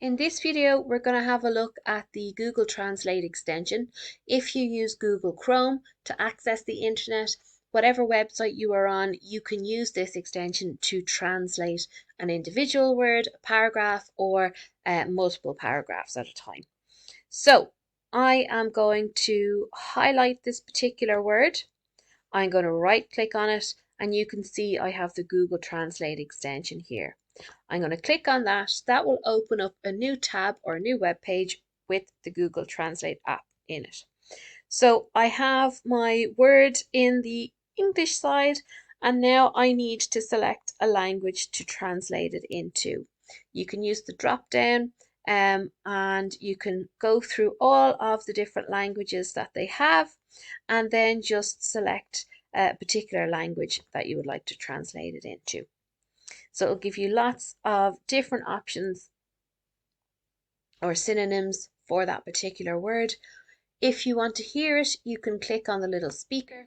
In this video, we're going to have a look at the Google Translate extension. If you use Google Chrome to access the internet, whatever website you are on, you can use this extension to translate an individual word, a paragraph, or multiple paragraphs at a time. So I am going to highlight this particular word. I'm going to right click on it, and you can see I have the Google Translate extension here. I'm going to click on that. That will open up a new tab or a new web page with the Google Translate app in it. So I have my word in the English side, and now I need to select a language to translate it into. You can use the drop down and you can go through all of the different languages that they have and then just select a particular language that you would like to translate it into. So it'll give you lots of different options or synonyms for that particular word. If you want to hear it, you can click on the little speaker.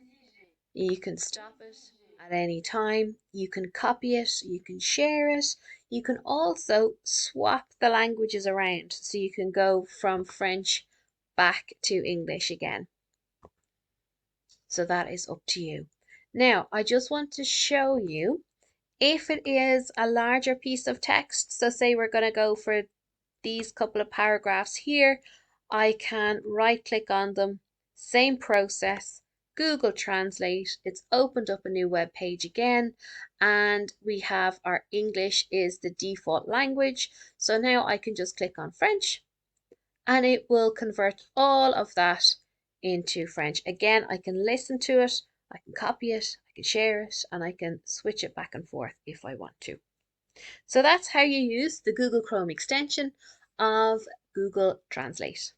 You can stop it at any time. You can copy it. You can share it. You can also swap the languages around. So you can go from French back to English again. So that is up to you. Now, I just want to show you if it is a larger piece of text. So say we're going to go for these couple of paragraphs here, I can right click on them, same process, Google Translate, it's opened up a new web page again, and we have our English is the default language. So now I can just click on French and it will convert all of that into French. Again, I can listen to it, I can copy it, I can share it, and I can switch it back and forth if I want to. So that's how you use the Google Chrome extension of Google Translate.